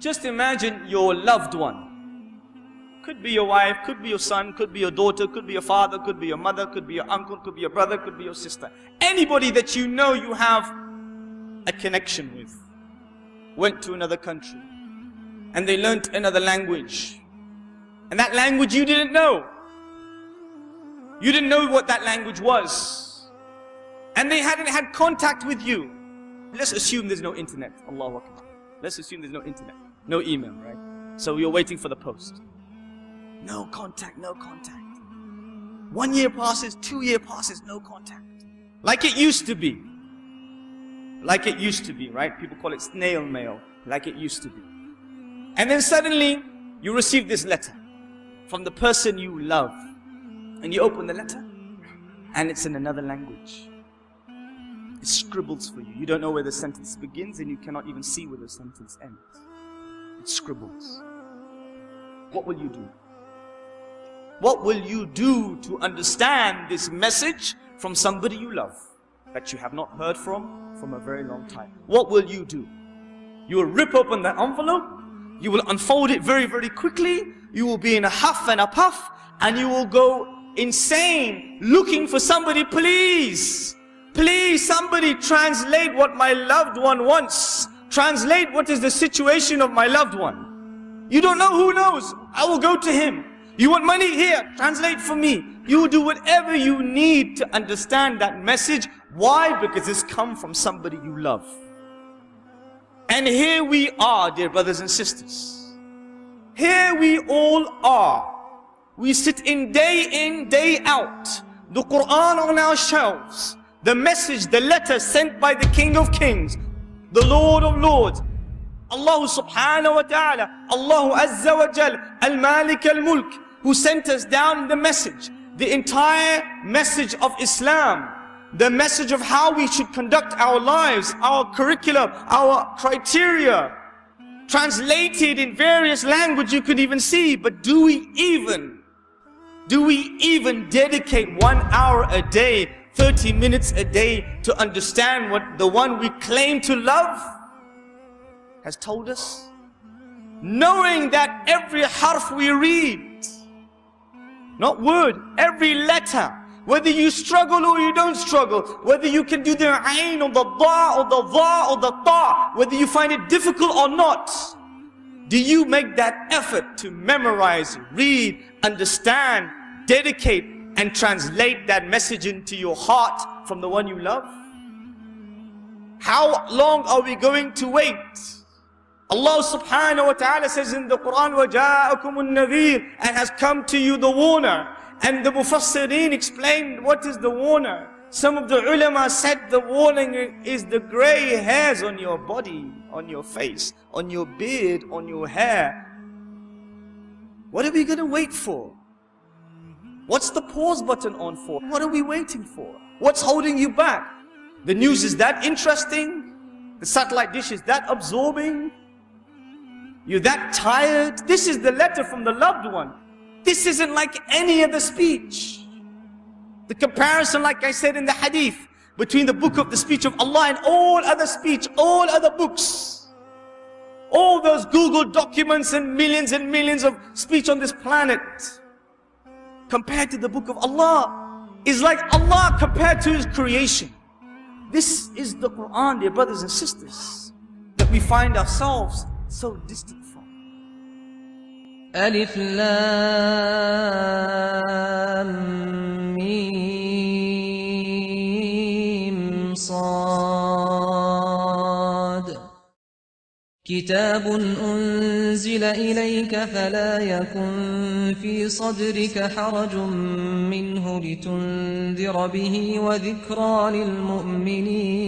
Just imagine your loved one. Could be your wife, could be your son, could be your daughter, could be your father, could be your mother, could be your uncle, could be your brother, could be your sister. Anybody that you know you have a connection with went to another country and they learnt another language. And that language you didn't know. You didn't know what that language was. And they hadn't had contact with you. Let's assume there's no internet. Allahu Akbar. Let's assume there's no internet. No email, right? So you're waiting for the post. No contact, no contact. 1 year passes, 2 years passes, no contact. Like it used to be. Like it used to be, right? People call it snail mail. Like it used to be. And then suddenly, you receive this letter from the person you love. And you open the letter, and it's in another language. It scribbles for you. You don't know where the sentence begins, and you cannot even see where the sentence ends. It scribbles. What will you do? What will you do to understand this message from somebody you love, that you have not heard from a very long time? What will you do? You will rip open the envelope, you will unfold it very, very quickly, you will be in a huff and a puff, and you will go insane looking for somebody. Please, please, somebody translate what my loved one wants. Translate what is the situation of my loved one. You don't know, who knows? I will go to him. You want money? Here, translate for me. You will do whatever you need to understand that message. Why? Because it's come from somebody you love. And here we are, dear brothers and sisters. Here we all are. We sit in, day out. The Quran on our shelves. The message, the letter sent by the King of Kings, the Lord of Lords, Allah subhanahu wa ta'ala, Allah azza wa jal, al-Malik al-Mulk, who sent us down the message, the entire message of Islam, the message of how we should conduct our lives, our curriculum, our criteria, translated in various languages you could even see. But do we even dedicate 1 hour a day, 30 minutes a day to understand what the one we claim to love has told us? Knowing that every harf we read, not word, every letter, whether you struggle or you don't struggle, whether you can do the ayn or the da or the dha or the ta, whether you find it difficult or not, do you make that effort to memorize, read, understand, dedicate, and translate that message into your heart from the one you love? How long are we going to wait? Allah subhanahu wa ta'ala says in the Quran, وَجَاءَكُمُ النَّذِيرُ, and has come to you the warner. And the Mufassirin explained what is the warner. Some of the ulama said the warning is the grey hairs on your body, on your face, on your beard, on your hair. What are we going to wait for? What's the pause button on for? What are we waiting for? What's holding you back? The news is that interesting? The satellite dish is that absorbing? You're that tired? This is the letter from the loved one. This isn't like any other speech. The comparison, like I said in the hadith, between the book of the speech of Allah and all other speech, all other books, all those Google documents and millions of speech on this planet, compared to the book of Allah, is like Allah compared to His creation. This is the Quran, dear brothers and sisters, that we find ourselves so distant from. Alif Lam Mim Sad كتاب أنزل إليك فلا يكن في صدرك حرج منه لتنذر به وذكرى للمؤمنين